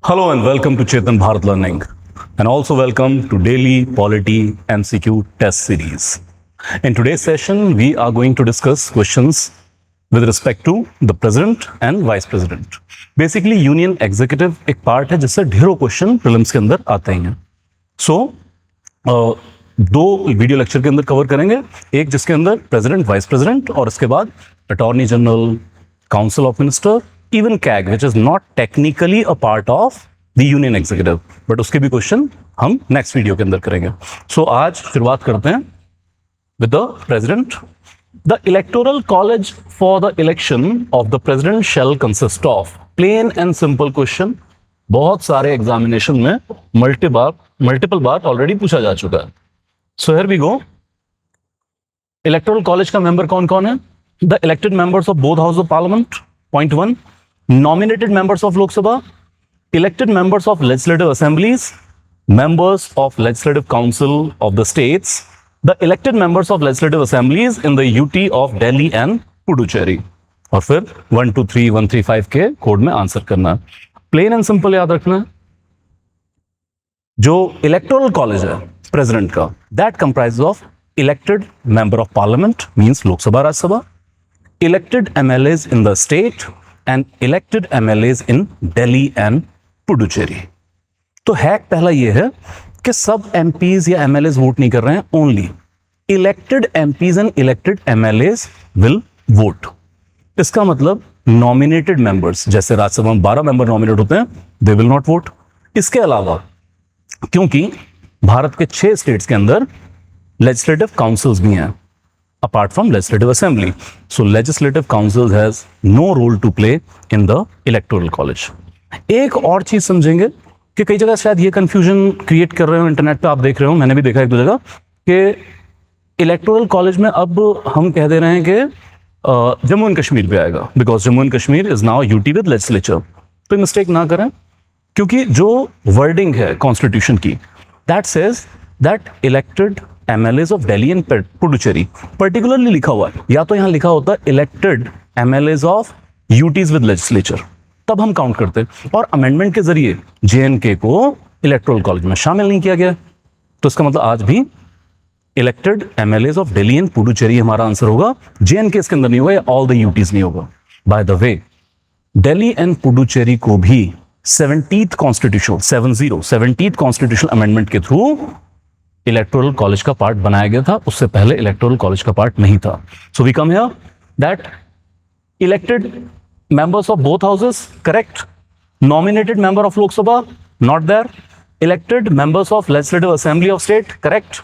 Hello and welcome to Chetan Bharat Learning, and also welcome to Daily Polity MCQ Test Series. In today's session, we are going to discuss questions with respect to the President and Vice President. Basically, Union Executive एक part है जिससे ढेरों question prelims के अंदर आते हैं. So, दो video lecture के अंदर कवर करेंगे, एक जिसके अंदर प्रेसिडेंट, वाइस प्रेसिडेंट और उसके बाद attorney general, council of minister, even CAG which is not technically a part of the union executive, but उसके भी क्वेश्चन हम नेक्स्ट वीडियो के अंदर करेंगे. सो आज शुरुआत करते हैं with the president. The electoral college for the election of the president shall consist of, plain and simple question, बहुत सारे एग्जामिनेशन में मल्टीपल बार ऑलरेडी पूछा जा चुका है. So here we go. Electoral college का मेंबर कौन कौन है? The elected members of both house of Parliament, point 1. Nominated members of Lok Sabha, elected members of legislative assemblies, members of legislative council of the states, the elected members of legislative assemblies in the UT of Delhi and Puducherry. और फिर 1, 2, 3, 1, 3, 5 के code में answer करना है. Plane and simple याद रखना. जो electoral college है प्रेसिडेंट का, that comprise of elected member of parliament means Lok Sabha Rajya Sabha, elected MLAs in the state and elected MLAs in Delhi and Puducherry. तो हैक पहला यह है कि सब MPs या MLAs वोट नहीं कर रहे हैं, only elected MPs and elected MLAs will vote. इसका मतलब नॉमिनेटेड मेंबर्स, जैसे राज्यसभा में 12 मेंबर नॉमिनेट होते हैं, दे विल नॉट वोट. इसके अलावा क्योंकि भारत के 6 स्टेट्स के अंदर लेजिस्लेटिव काउंसिल्स भी हैं apart from legislative assembly, so legislative council has no role to play in the electoral college. एक और चीज समझेंगे कि कई जगह शायद ये कंफ्यूजन क्रिएट कर रहे हो, इंटरनेट पे आप देख रहे हो, मैंने भी देखा एक दो जगह, कि इलेक्टोरल कॉलेज में अब हम कह दे रहे हैं कि जम्मू एंड कश्मीर पे आएगा, because Jammu and Kashmir is now UT with legislature. तो मिस्टेक ना करें, क्योंकि जो वर्डिंग है कॉन्स्टिट्यूशन की, that says that elected MLAs of Delhi and Puducherry particularly लिखा हुआ है, या तो यहां लिखा होता है elected MLAs of UTs with legislature, तब हम काउंट करते हैं. और अमेंडमेंट के जरिए JNK को इलेक्टोरल कॉलेज में शामिल नहीं किया गया. तो इसका मतलब आज भी elected MLAs of Delhi and Puducherry हमारा आंसर होगा. JNK इसके अंदर नहीं होगा, या ऑल द यूटीज नहीं होगा. By the way, Delhi and Puducherry को भी 70th कॉन्स्टिट्यूशनल अमेंडमेंट के थ्रू इलेक्टोरल कॉलेज का पार्ट बनाया गया था. उससे पहले इलेक्टोरल कॉलेज का पार्ट नहीं था. So we come here that elected members of both houses, correct. Nominated member of Lok Sabha, not there. Elected members of legislative assembly of state, correct.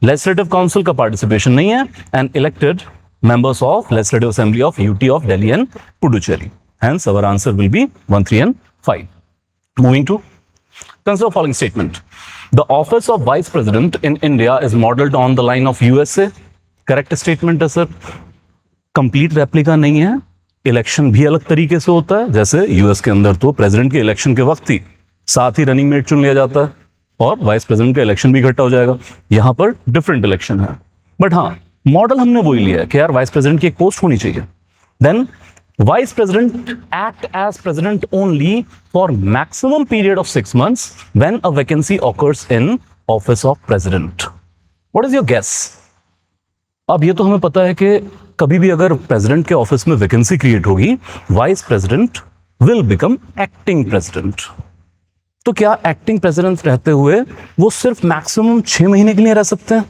Legislative council का पार्टिसिपेशन नहीं है. And elected members of legislative assembly of UT of Delhi and Puducherry. Hence our answer will be 1, 3 and 5. Moving to consider following statement. The office of Vice President in India is modeled on the line of USA. Correct statement है sir. Complete replica नहीं है. Election भी अलग तरीके से होता है. जैसे यूएस के अंदर तो प्रेसिडेंट के इलेक्शन के वक्त ही साथ ही रनिंग मेट चुन लिया जाता है और वाइस प्रेसिडेंट का इलेक्शन भी इकट्ठा हो जाएगा. यहां पर डिफरेंट इलेक्शन है, बट हाँ, मॉडल हमने वही लिया है कि यार वाइस प्रेसिडेंट की एक पोस्ट होनी चाहिए. Then Vice President act as President only for maximum period of 6 months when a vacancy occurs in office of President. What is your guess? अब ये तो हमें पता है कि कभी भी अगर President के ऑफिस में वैकेंसी क्रिएट होगी, Vice President will become acting President. तो क्या एक्टिंग प्रेसिडेंट रहते हुए वो सिर्फ मैक्सिमम 6 महीने के लिए रह सकते हैं?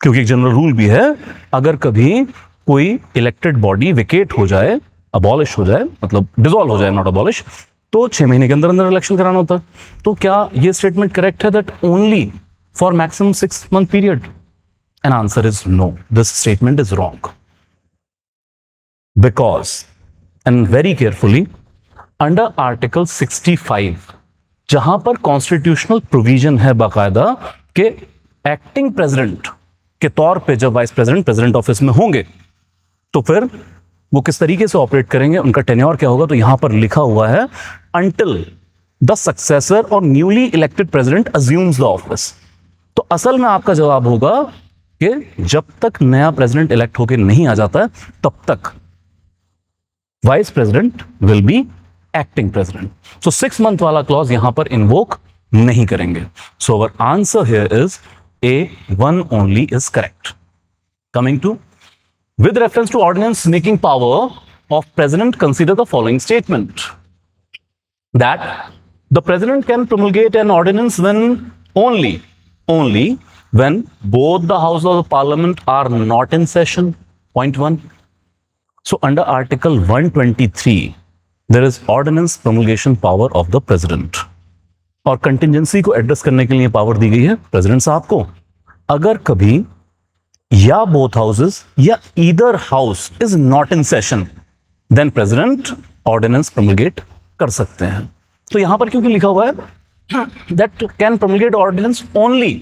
क्योंकि एक जनरल रूल भी है, अगर कभी कोई इलेक्टेड बॉडी वेकेट हो जाए, अबॉलिश हो जाए, मतलब डिसॉल्व हो जाए, नॉट अबॉलिश, तो 6 महीने के अंदर अंदर इलेक्शन कराना होता है. तो क्या ये स्टेटमेंट करेक्ट है that only for maximum 6 month period? An answer is no. This statement is wrong. Because, and very carefully, under article 65 जहां पर कॉन्स्टिट्यूशनल प्रोविजन है बाकायदा कि एक्टिंग प्रेसिडेंट के तौर पे जब वाइस प्रेसिडेंट प्रेसिडेंट ऑफिस में होंगे तो फिर वो किस तरीके से ऑपरेट करेंगे, उनका टेन्योर क्या होगा. तो यहां पर लिखा हुआ है अंटिल द सक्सेसर और newly elected president assumes the office. तो असल में आपका जवाब होगा कि जब तक नया प्रेसिडेंट इलेक्ट होकर नहीं आ जाता है, तब तक vice president will be acting president. So 6 month वाला क्लॉज यहां पर इन्वोक नहीं करेंगे. So our answer here is A1 only is correct. Coming to, with reference to ordinance making power of president, consider the following statement: that the president can promulgate an ordinance when only when both the houses of parliament are not in session. Point 1. So under article 123 there is ordinance promulgation power of the president. और contingency को address करने के लिए power दी गई है president साहब को. अगर कभी या बोथ हाउसेस या either house is not in session, then president ordinance promulgate कर सकते हैं. तो यहां पर क्योंकि लिखा हुआ है that can promulgate ordinance only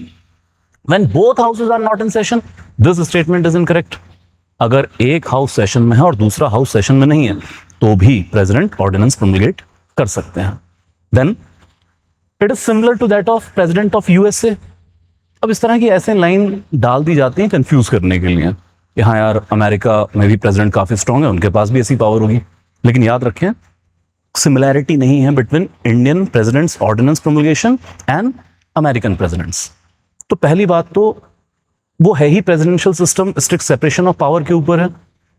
when both houses are not in session, this statement is incorrect. अगर एक हाउस सेशन में है और दूसरा हाउस सेशन में नहीं है तो भी प्रेसिडेंट ऑर्डिनेंस प्रोमulgate कर सकते हैं. Then it is similar to that of president of USA. अब इस तरह की ऐसे लाइन डाल दी जाती है कंफ्यूज करने के लिए. यहाँ यार अमेरिका में भी प्रेसिडेंट काफी स्ट्रांग है, उनके पास भी ऐसी पावर होगी. लेकिन याद रखें सिमिलैरिटी नहीं है between Indian presidents ordinance promulgation and American presidents. तो पहली बात तो वो है ही presidential system strict separation of power के ऊपर है.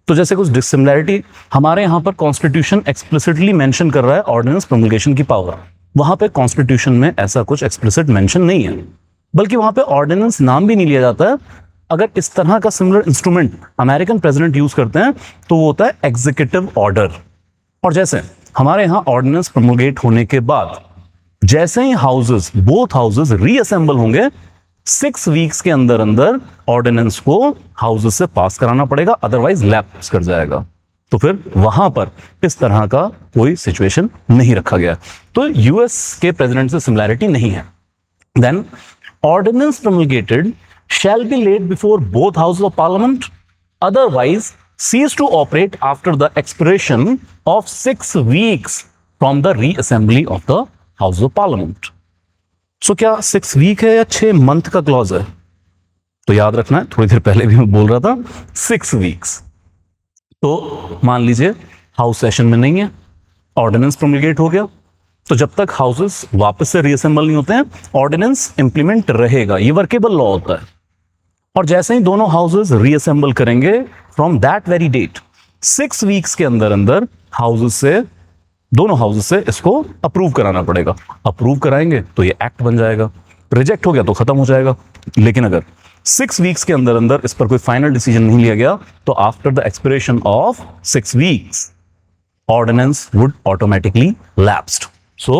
तो जैसे कुछ डिसिमिलैरिटी, हमारे यहाँ पर कॉन्स्टिट्यूशन एक्सप्लिसिटली मेंशन कर रहा है ऑर्डिनेंस प्रोमulgation की पावर. वहां पे कॉन्स्टिट्यूशन में ऐसा कुछ एक्सप्लिसिट मेंशन नहीं है, बल्कि वहां पे ऑर्डिनेंस नाम भी नहीं लिया जाता है. अगर इस तरह का similar instrument American president use करते हैं तो वो होता है एग्जीक्यूटिव ऑर्डर. और जैसे हमारे यहाँ ऑर्डिनेंस प्रोमulgate होने के बाद जैसे ही हाउसेस बोथ हाउसेस रीअसेंबल होंगे 6 weeks के अंदर अंदर ऑर्डिनेंस को हाउसेस से पास कराना पड़ेगा, अदरवाइज लैप्स कर जाएगा. तो फिर वहां पर इस तरह का कोई सिचुएशन नहीं रखा गया. तो यूएस के प्रेसिडेंट से सिमिलैरिटी नहीं है. Then ordinance promulgated shall be laid before both houses of parliament, otherwise cease to operate after the expiration of 6 weeks from the reassembly of the house of parliament. So क्या 6 week है या 6 month का clause है? तो याद रखना है, थोड़ी देर पहले भी मैं बोल रहा था 6 weeks. तो मान लीजिए हाउस सेशन में नहीं है, ऑर्डिनेंस प्रोमulgate हो गया, तो जब तक हाउसेस वापस से रीअसेंबल नहीं होते हैं ऑर्डिनेंस इंप्लीमेंट रहेगा. ये वर्केबल लॉ होता है. और जैसे ही दोनों हाउसेस रीअसेंबल करेंगे from that very date 6 weeks के अंदर अंदर हाउसेस से दोनों हाउसेस से इसको अप्रूव कराना पड़ेगा. अप्रूव कराएंगे तो ये एक्ट बन जाएगा. रिजेक्ट हो गया तो खत्म हो जाएगा. लेकिन अगर 6 weeks के अंदर अंदर इस पर कोई फाइनल डिसीजन नहीं लिया गया तो after the expiration of 6 weeks ordinance would automatically lapsed. So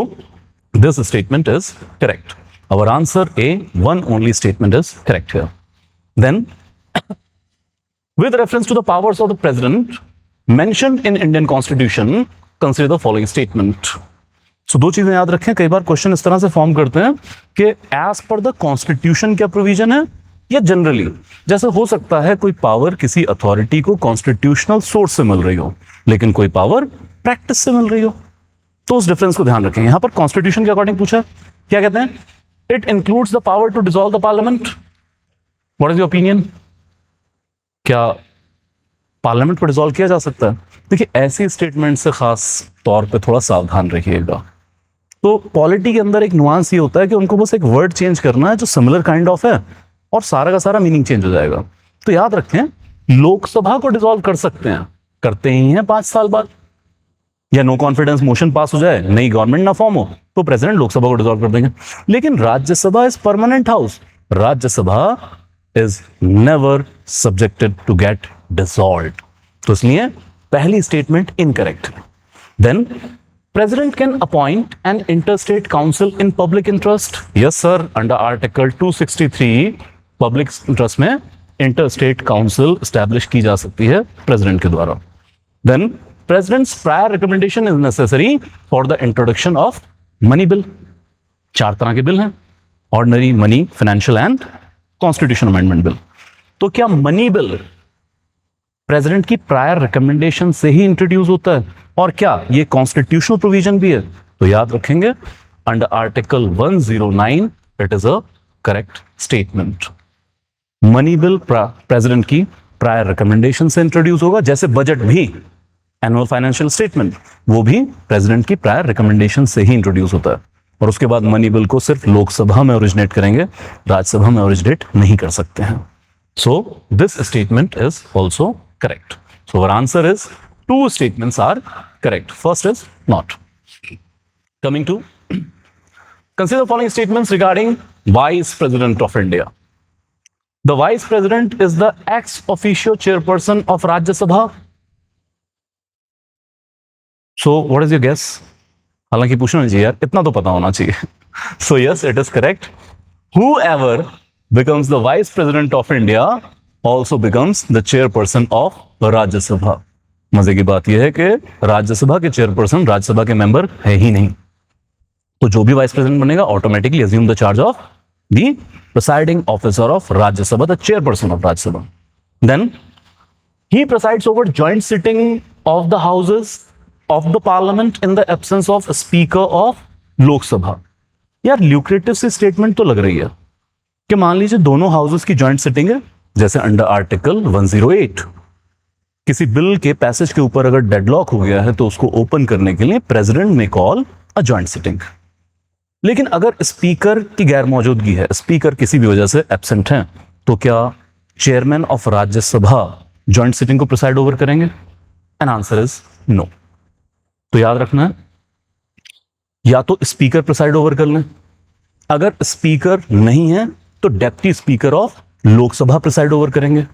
this statement is correct. Our answer A, one only statement is correct here. Then with reference to the powers of the president mentioned in Indian Constitution, consider the following statement. So दो चीजें याद रखें. कई बार question इस तरह से form करते हैं कि एज पर द कॉन्स्टिट्यूशन क्या प्रोविजन है, या जनरली. जैसे हो सकता है कोई पावर किसी अथॉरिटी को कॉन्स्टिट्यूशनल सोर्स से मिल रही हो लेकिन कोई पावर प्रैक्टिस से मिल रही हो. तो उस डिफरेंस को ध्यान रखें. यहां पर कॉन्स्टिट्यूशन के अकॉर्डिंग पूछा, क्या कहते हैं? It includes the power to dissolve the Parliament. What is your opinion? क्या पार्लियामेंट को डिसॉल्व किया जा सकता है? देखिए ऐसी स्टेटमेंट से खास तौर पे थोड़ा सावधान रखिएगा. तो पॉलिटी के अंदर एक नुआंस ये होता है कि उनको बस एक वर्ड चेंज करना है जो सिमिलर काइंड ऑफ है और सारा का सारा मीनिंग चेंज हो जाएगा. तो याद रखें लोकसभा को डिसॉल्व कर सकते हैं, करते ही हैं 5 साल बाद. या नो कॉन्फिडेंस मोशन पास हो जाए, नई गवर्नमेंट ना फॉर्म हो तो प्रेसिडेंट लोकसभा को डिसॉल्व कर देंगे. लेकिन Rajya Sabha is permanent house. Rajya Sabha is never subjected to get dissolved. तो इसलिए पहली statement incorrect. Then president can appoint an interstate council in public interest. Yes sir, under article 263 public interest में इंटरस्टेट काउंसिल स्टैब्लिश की जा सकती है प्रेसिडेंट के द्वारा. Then President's prior recommendation is necessary for the introduction of money bill. 4 तरह के bill हैं: ordinary, money, financial and constitution amendment bill. तो क्या मनी बिल प्रेसिडेंट की प्रायर रिकमेंडेशन से ही इंट्रोड्यूस होता है? और क्या ये कॉन्स्टिट्यूशनल प्रोविजन भी है? तो याद रखेंगे under article 109 it is a correct statement. Money bill president की प्रायर रिकमेंडेशन से इंट्रोड्यूस होगा, जैसे बजट भी एनुअल फाइनेंशियल स्टेटमेंट वो भी प्रेसिडेंट की प्रायर रिकमेंडेशन से ही इंट्रोड्यूस होता है, और उसके बाद मनी बिल को सिर्फ लोकसभा में ओरिजिनेट करेंगे, राज्यसभा में ओरिजिनेट नहीं कर सकते हैं. So this statement is also correct. So our answer is two statements are correct. First is not. Coming to consider the following statements regarding Vice President of India. The Vice President is the ex officio chairperson of Rajya Sabha. So what is your guess? हालांकि पूछना नहीं चाहिए यार, इतना तो पता होना चाहिए. So yes, it is correct. Whoever becomes the Vice President of India also becomes the chairperson of Rajya Sabha. मजे की बात यह है कि राज्यसभा के चेयरपर्सन राज्यसभा के मेंबर है ही नहीं, तो जो भी वाइस प्रेसिडेंट बनेगा automatically assume the charge of the presiding officer of Rajya Sabha, the chairperson of Rajya Sabha. Then he presides over joint sitting of the houses of the parliament in the absence of speaker of Lok Sabha. यार lucrative सी statement तो लग रही है कि मान लीजिए दोनों houses की जॉइंट सिटिंग है, जैसे अंडर आर्टिकल 108 किसी बिल के पैसेज के ऊपर अगर डेडलॉक हो गया है तो उसको ओपन करने के लिए प्रेसिडेंट में कॉल अ जॉइंट सिटिंग. लेकिन अगर स्पीकर की गैर मौजूदगी है, स्पीकर किसी भी वजह से एब्सेंट है, तो क्या chairman of Rajya Sabha joint sitting को प्रिसाइड ओवर करेंगे? An answer is no. तो याद रखना है, या तो स्पीकर प्रिसाइड ओवर कर लें, अगर स्पीकर नहीं है तो deputy speaker of Lok Sabha preside over करेंगे,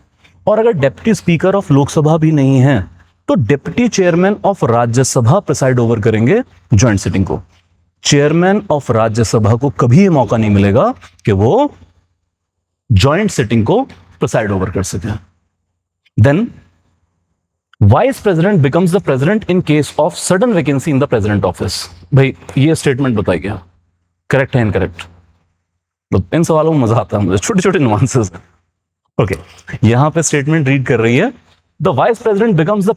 और अगर डेप्टी स्पीकर ऑफ लोकसभा भी नहीं है तो deputy chairman of Rajya Sabha preside over करेंगे जॉइंट सिटिंग को. चेयरमैन ऑफ राज्यसभा को कभी ये मौका नहीं मिलेगा कि वो जॉइंट सिटिंग को प्रिसाइड ओवर कर सके. Then vice president becomes the president in case of sudden vacancy in the president office. भाई ये स्टेटमेंट बताइए करेक्ट है इनकरेक्ट? इन सवालों में मजा आता है मुझे, छोटे छोटे नुआंसेस. ओके, यहां पे स्टेटमेंट रीड कर रही है, the vice president becomes the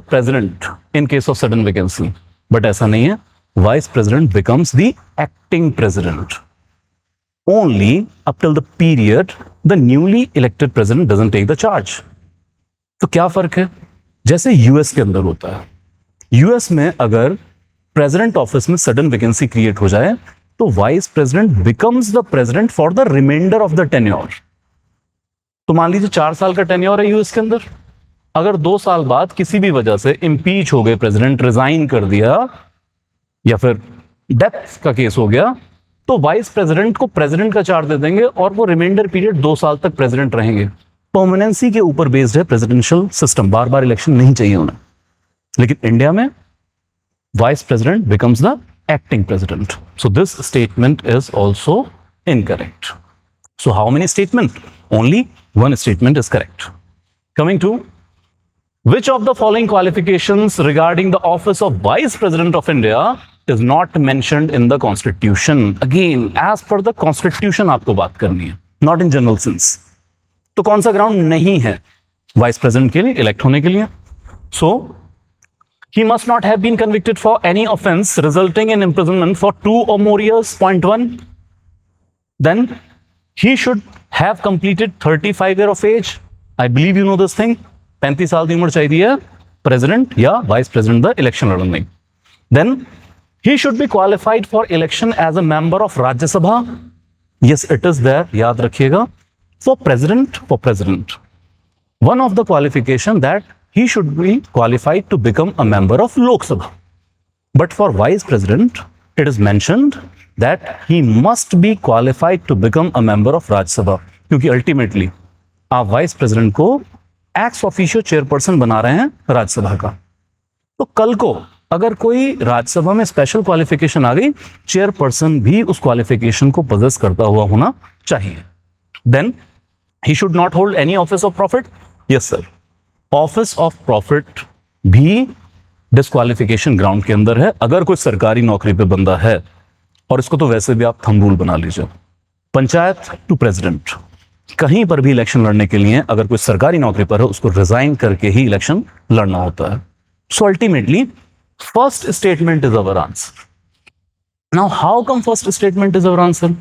president in case of sudden vacancy. But ऐसा नहीं है, vice president becomes the acting president only up till the period the newly elected president doesn't take the charge. तो क्या फर्क है? जैसे US के अंदर होता है, यूएस में अगर प्रेसिडेंट ऑफिस में सडन वैकेंसी क्रिएट हो जाए तो vice president becomes the president for the reminder of the tenure. तो मान लीजिए 4 साल का टेन्योर है यूएस के अंदर, अगर 2 साल बाद किसी भी वजह से इंपीच हो गए, प्रेसिडेंट रिजाइन कर दिया या फिर डेथ का केस हो गया, तो वाइस प्रेसिडेंट को प्रेसिडेंट का चार्ज दे देंगे और वो रिमाइंडर पीरियड 2 साल तक प्रेसिडेंट रहेंगे. परमानेंसी के ऊपर बेस्ड है प्रेसिडेंशियल सिस्टम, बार बार इलेक्शन नहीं चाहिए उन्हें. लेकिन इंडिया में vice president becomes the acting president. So this statement is also incorrect. So how many statements? Only one statement is correct. Coming to which of the following qualifications regarding the office of Vice President of India is not mentioned in the Constitution? Again, as per the Constitution आपको बात करनी है, not in general sense. तो कौन सा ground नहीं है vice president के लिए इलेक्ट होने के लिए? So he must not have been convicted for any offense resulting in imprisonment for 2 or more years. Point 1. Then he should have completed 35 years of age. I believe you know this thing. 35 साल की उम्र चाहिए है president या vice president the election लड़ने. Then he should be qualified for election as a member of Rajya Sabha. Yes, it is there. याद रखिएगा. For president, one of the qualification that he should be qualified to become a member of Lok Sabha. But for vice president, it is mentioned that he must be qualified to become a member of Rajya Sabha. क्योंकि ultimately आप vice president को ex officio chairperson बना रहे हैं राज्यसभा का. तो कल को अगर कोई राज्यसभा में स्पेशल क्वालिफिकेशन आ गई, चेयरपर्सन भी उस क्वालिफिकेशन को पोजेस करता हुआ होना चाहिए. Then he should not hold any office of profit. Yes sir. Office of profit भी डिस्क्वालिफिकेशन ग्राउंड के अंदर है. अगर कोई सरकारी नौकरी पे बंदा है, और इसको तो वैसे भी आप थंब रूल बना लीजिए, पंचायत टू प्रेसिडेंट, कहीं पर भी इलेक्शन लड़ने के लिए अगर कोई सरकारी नौकरी पर है उसको रिजाइन करके ही इलेक्शन लड़ना होता है. So ultimately first statement is our answer. Now how come first statement is our answer?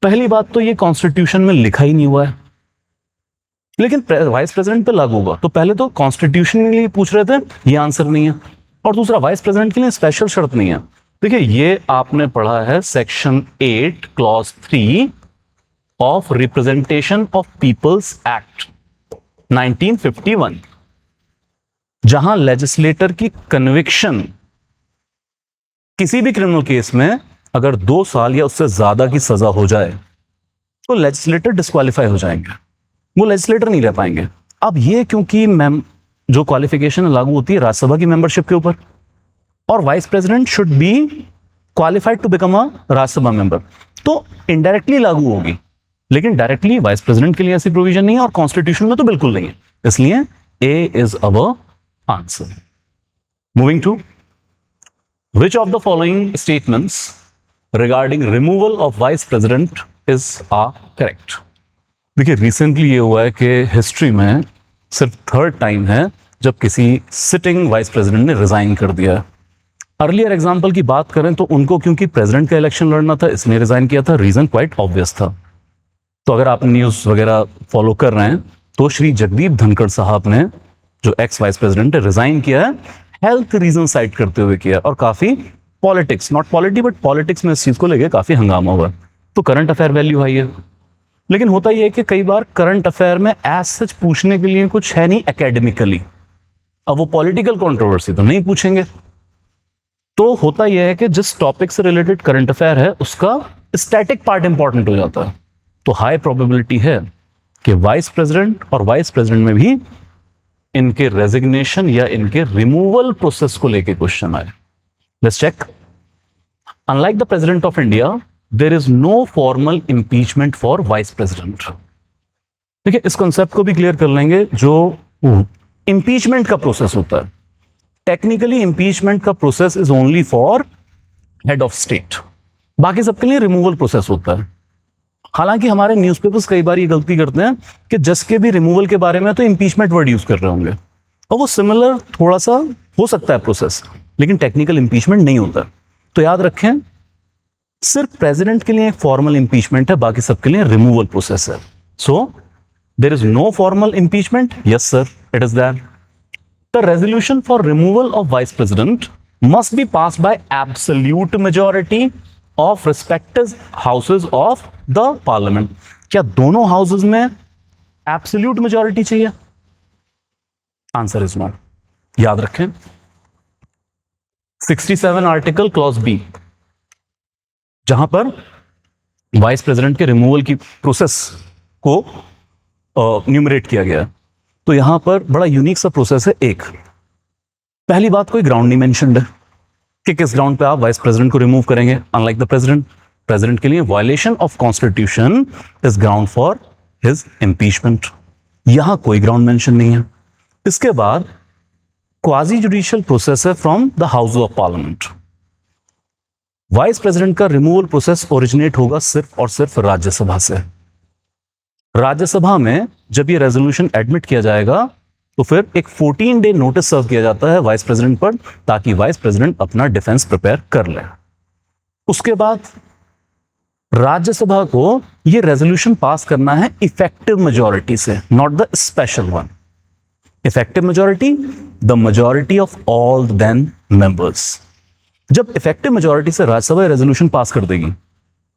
पहली बात तो ये कॉन्स्टिट्यूशन में लिखा ही नहीं हुआ है. लेकिन वाइस प्रेसिडेंट पे लागू होगा। तो पहले तो कॉन्स्टिट्यूशनली पूछ रहे थे, ये आंसर नहीं है, और दूसरा वाइस प्रेसिडेंट के लिए स्पेशल शर्त नहीं है। देखिए ये आपने पढ़ा है section 8 clause 3 of representation of people's act 1951, जहां लेजिस्लेटर की कन्विक्शन किसी भी क्रिमिनल केस में अगर 2 साल या उससे ज्यादा की सजा हो जाए तो लेजिस्लेटर डिस्क्वालीफाई हो जाएंगे, वो लेजिस्लेटर नहीं रह पाएंगे। अब ये क्योंकि मैम जो क्वालिफिकेशन लागू होती है राज्यसभा की मेंबरशिप के ऊपर, और vice president should be qualified to become a Rajya Sabha member, तो इनडायरेक्टली लागू होगी, लेकिन डायरेक्टली वाइस प्रेसिडेंट के लिए ऐसी प्रोविजन नहीं है और कॉन्स्टिट्यूशन में तो बिल्कुल नहीं है। इसलिए A is our answer. Moving to, which of the following statements regarding removal of vice president is correct? देखिए रिसेंटली ये हुआ है कि हिस्ट्री में सिर्फ 3rd टाइम है जब किसी सिटिंग वाइस प्रेसिडेंट ने रिजाइन कर दिया है। अर्लियर एग्जांपल की बात करें तो उनको क्योंकि प्रेसिडेंट का इलेक्शन लड़ना था इसलिए रिजाइन किया था, रीजन क्वाइट ऑब्वियस था। तो अगर आप न्यूज वगैरह फॉलो कर रहे हैं तो श्री जगदीप धनखड़ साहब ने, जो एक्स वाइस प्रेसिडेंट है, रिजाइन किया है हेल्थ रीजन साइड करते हुए किया, और काफी politics, not polity but politics में इस चीज को लेके काफी हंगामा हुआ। तो करंट अफेयर वैल्यू आई है, लेकिन होता यह है कि कई बार करंट अफेयर में एज सच पूछने के लिए कुछ है नहीं एकेडमिकली। अब वो पॉलिटिकल कंट्रोवर्सी तो नहीं पूछेंगे, तो होता यह है कि जिस टॉपिक से रिलेटेड करंट अफेयर है उसका स्टैटिक पार्ट इंपॉर्टेंट हो जाता है। तो हाई प्रोबेबिलिटी है कि वाइस प्रेसिडेंट और वाइस प्रेसिडेंट में भी इनके रेजिग्नेशन या इनके रिमूवल प्रोसेस को लेके क्वेश्चन आए। Let's check. Unlike the president of India, there is no formal impeachment for vice president. देखिए इस कॉन्सेप्ट को भी क्लियर कर लेंगे। जो इंपीचमेंट का प्रोसेस होता है, टेक्निकली इंपीचमेंट का process is only for head of state, बाकी सबके लिए रिमूवल प्रोसेस होता है। हालांकि हमारे न्यूज़पेपर्स कई बार ये गलती करते हैं कि जस के भी रिमूवल के बारे में तो इंपीचमेंट वर्ड यूज कर रहे होंगे, और वो सिमिलर थोड़ा सा हो सकता है प्रोसेस, लेकिन टेक्निकल इंपीचमेंट नहीं होता। तो याद रखें सिर्फ प्रेसिडेंट के लिए एक फॉर्मल इंपीचमेंट है, बाकी सबके लिए रिमूवल प्रोसेस है। So there is no formal impeachment, yes sir it is that. The resolution for removal of vice president must be pass by absolute majority of respective houses of the Parliament. क्या दोनों houses में absolute majority चाहिए? Answer is not. याद रखें 67 article clause B, जहां पर vice president के removal की प्रोसेस को न्यूमरेट किया गया। तो यहां पर बड़ा यूनिक सा प्रोसेस है। एक पहली बात, कोई ग्राउंड नहीं मेंशन्ड है कि किस ग्राउंड पे आप वाइस प्रेसिडेंट को रिमूव करेंगे। अनलाइक द प्रेसिडेंट, प्रेसिडेंट के लिए violation of constitution is ground for his impeachment. यहां कोई ग्राउंड मेंशन नहीं है। इसके बाद क्वाजी जुडिशियल प्रोसेस है from the house of parliament. Vice president का रिमूवल प्रोसेस ओरिजिनेट होगा सिर्फ और सिर्फ राज्यसभा से। राज्यसभा में जब ये रेजोल्यूशन एडमिट किया जाएगा तो फिर एक 14 डे नोटिस सर्व किया जाता है वाइस प्रेसिडेंट पर, ताकि वाइस प्रेसिडेंट अपना डिफेंस प्रिपेयर कर ले। उसके बाद राज्यसभा को ये रेजोल्यूशन पास करना है इफेक्टिव मेजॉरिटी से, not the special one. Effective majority, the majority of all then members. जब इफेक्टिव मेजॉरिटी से राज्यसभा रेजोल्यूशन पास कर देगी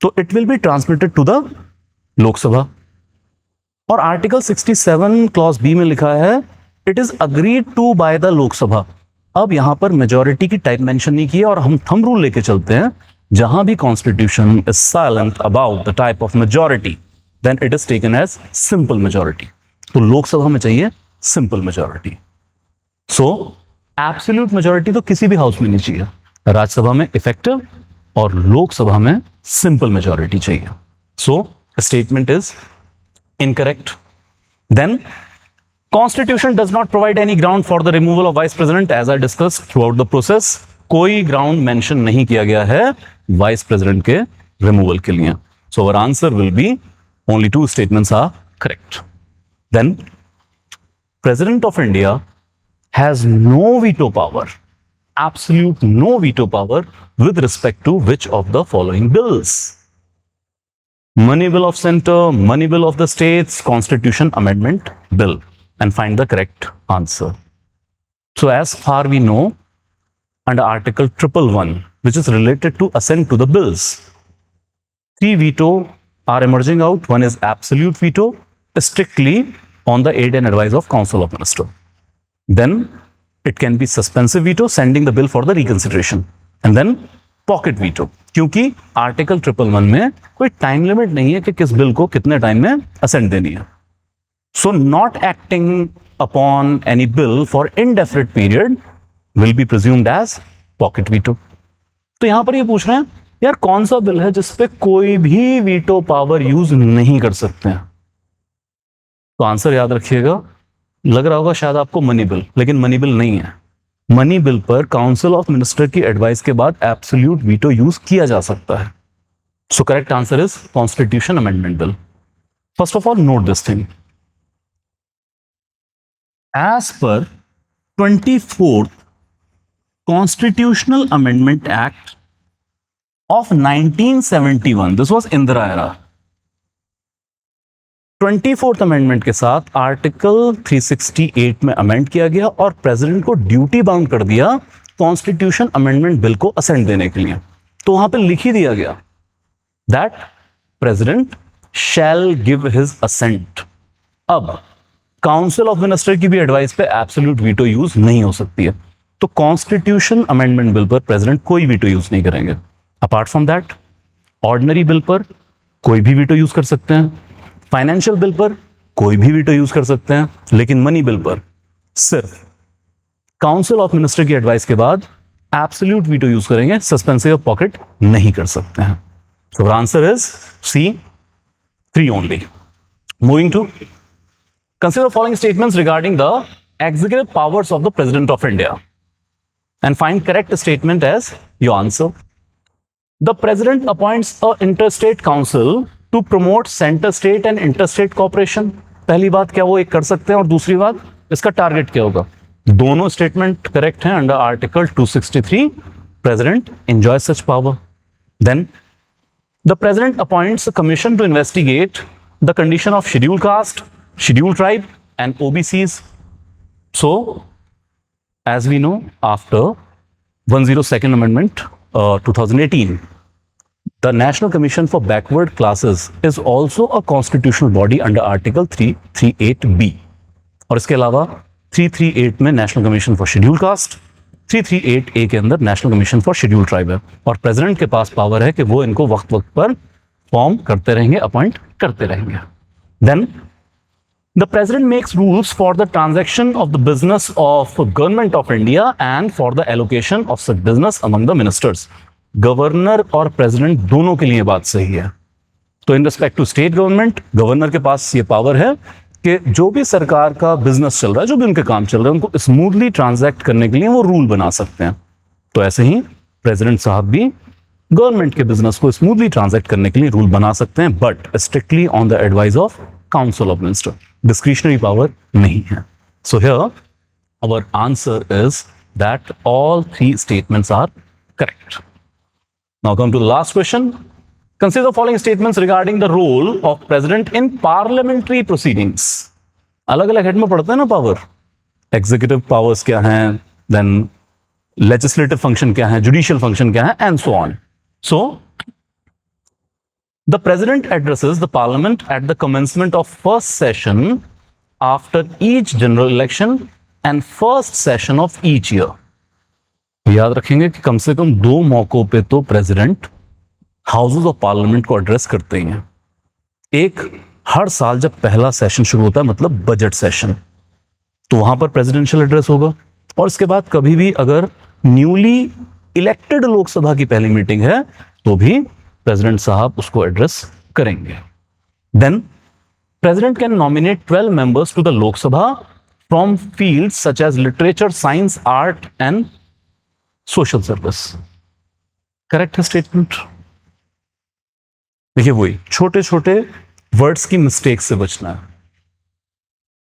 तो it will be transmitted to the Lok Sabha. और आर्टिकल 67 क्लॉज बी में लिखा है it is agreed to by the Lok Sabha. अब यहां पर मेजॉरिटी की टाइप मेंशन नहीं की है, और हम थंब रूल लेके चलते हैं, जहां भी constitution is silent about the type of majority then it is taken as simple majority. तो लोकसभा में चाहिए simple majority. So absolute majority तो किसी भी हाउस में नहीं चाहिए। राज्यसभा में इफेक्टिव और लोकसभा में सिंपल मेजॉरिटी चाहिए। So statement is incorrect. Then Constitution does not provide any ground for the removal of vice president as I discussed throughout the process. कोई ग्राउंड मेंशन नहीं किया गया है वाइस प्रेसिडेंट के रिमूवल के लिए। So our answer will be only 2 statements are correct. Then President of India has no veto power, absolute no veto power with respect to which of the following bills? money bill of center, money bill of the states, constitution amendment bill, and find the correct answer. So as far we know, under article 111, which is related to assent to the bills, 3 veto are emerging out. One is absolute veto, strictly on the aid and advice of council of minister. Then it can be suspensive veto, sending the bill for the reconsideration, and then pocket veto, क्योंकि article 111 में कोई time limit नहीं है कि किस bill को कितने time में असेंट देनी है. So not acting upon any bill for indefinite period will be presumed as pocket veto. तो यहां पर ये पूछ रहे हैं यार कौन सा बिल है जिसपे कोई भी वीटो पावर यूज नहीं कर सकते हैं. तो आंसर याद रखिएगा, लग रहा होगा शायद आपको मनी बिल, लेकिन मनी बिल नहीं है. मनी बिल पर काउंसिल ऑफ मिनिस्टर की एडवाइस के बाद एब्सोल्यूट वीटो यूज किया जा सकता है. So correct answer is constitution amendment bill. First of all note this thing, as per 24th constitutional amendment act of 1971, this was Indira era. 24th amendment के साथ article 368 में अमेंड किया गया और प्रेसिडेंट को ड्यूटी बाउंड कर दिया कॉन्स्टिट्यूशन अमेंडमेंट बिल को असेंट देने के लिए. तो वहां पे लिख ही दिया गया that president shall give his assent. अब काउंसिल ऑफ मिनिस्टर की भी एडवाइस पे एब्सोल्यूट वीटो यूज नहीं हो सकती है. तो कॉन्स्टिट्यूशन अमेंडमेंट बिल पर प्रेसिडेंट कोई वीटो यूज नहीं करेंगे. Apart from that ordinary bill पर कोई भी वीटो यूज कर सकते हैं, फाइनेंशियल बिल पर कोई भी वीटो यूज कर सकते हैं, लेकिन मनी बिल पर सिर्फ काउंसिल ऑफ मिनिस्टर की एडवाइस के बाद एब्सोल्यूट वीटो यूज करेंगे, सस्पेंसिव पॉकेट नहीं कर सकते हैं. So answer is C 3 only. Moving to consider following statements regarding the executive powers of the president of India and find correct statement as your answer. The president appoints a interstate council to promote centre state and interstate cooperation. पहली बात क्या वो एक कर सकते हैं, और दूसरी बात इसका टारगेट क्या होगा. दोनों स्टेटमेंट करेक्ट हैं. Under article 263 president enjoy such power. Then the president appoints a commission to investigate the condition of schedule caste, schedule tribe and OBCs. So as we know after 102nd amendment 2018, the National Commission for Backward Classes is also a constitutional body under Article 338B. और इसके अलावा 338 में national commission for schedule cast, 338A के अंदर national commission for schedule tribe है. और president के पास power है कि वो इनको वक्त वक्त पर फॉर्म करते रहेंगे, अपॉइंट करते रहेंगे. Then the president makes rules for the transaction of the business of government of India and for the allocation of such business among the ministers. Governor और प्रेसिडेंट दोनों के लिए बात सही है. तो in respect to state government, governor के पास ये पावर है कि जो भी सरकार का बिजनेस चल रहा है, जो भी उनके काम चल रहे हैं, उनको स्मूथली ट्रांजैक्ट करने के लिए वो रूल बना सकते हैं. तो ऐसे ही प्रेसिडेंट साहब भी गवर्नमेंट के बिजनेस को स्मूथली ट्रांजैक्ट करने के लिए रूल बना सकते हैं, but strictly on the advice of council of minister. Discretionary power नहीं है. So here our answer is that all 3 statements are correct. Now come to the last question. Consider the following statements regarding the role of president in parliamentary proceedings. अलग-अलग head में पढ़ते हैं ना power. Executive powers क्या हैं, then legislative function क्या है, judicial function क्या है, and so on. So the president addresses the parliament at the commencement of first session after each general election and first session of each year. याद रखेंगे कि कम से कम 2 मौकों पे तो प्रेसिडेंट हाउसेस ऑफ पार्लियामेंट को एड्रेस करते ही हैं. एक हर साल जब पहला सेशन शुरू होता है, मतलब बजट सेशन, तो वहां पर प्रेसिडेंशियल एड्रेस होगा. और इसके बाद कभी भी अगर न्यूली इलेक्टेड लोकसभा की पहली मीटिंग है तो भी प्रेसिडेंट साहब उसको एड्रेस करेंगे. Then president can nominate 12 members to the Lok Sabha from fields such as literature, science, art and social service. Correct है स्टेटमेंट. देखिए वही छोटे छोटे वर्ड्स की मिस्टेक से बचना है.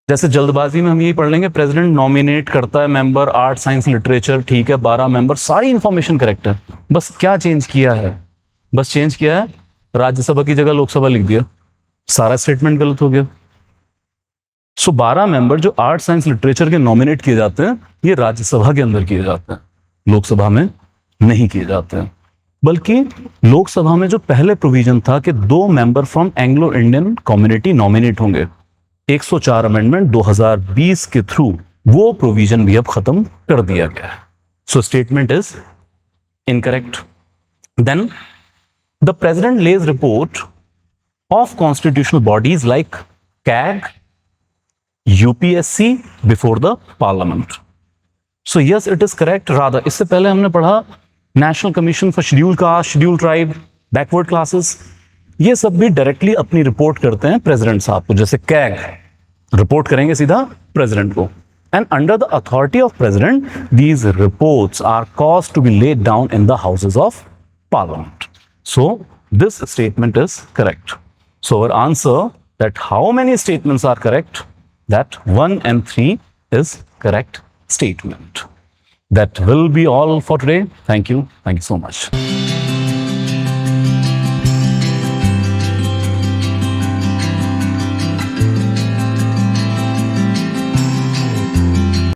जैसे जल्दबाजी में हम यही पढ़ लेंगे, प्रेसिडेंट नॉमिनेट करता है मेंबर आर्ट, साइंस, लिटरेचर, ठीक है 12 मेंबर, सारी इंफॉर्मेशन करेक्ट है. बस क्या चेंज किया है, बस चेंज किया है राज्यसभा की जगह लोकसभा लिख दिया, सारा स्टेटमेंट गलत हो गया। सो 12 मेंबर जो आर्ट साइंस लिटरेचर के नॉमिनेट किए जाते हैं, ये राज्यसभा के अंदर किए जाते हैं, लोकसभा में नहीं किए जाते हैं। बल्कि लोकसभा में जो पहले प्रोविजन था कि 2 member from Anglo Indian community nominate होंगे, 104 अमेंडमेंट 2020 के थ्रू वो प्रोविजन भी अब खत्म कर दिया गया है। So statement is incorrect. Then the president lays report of constitutional bodies like CAG, UPSC before the parliament. So yes, it is correct. Radha, इससे पहले हमने पढ़ा national commission for schedule caste, schedule tribe, backward classes, ये सब भी directly अपनी report करते हैं प्रेसिडेंट साहब को। जैसे कैग रिपोर्ट करेंगे सीधा प्रेसिडेंट को, and under the authority of president these reports are caused to be laid down in the houses of parliament. So this statement is correct. So our answer that how many statements are correct, that 1 and 3 is correct statement. That will be all for today. Thank you so much.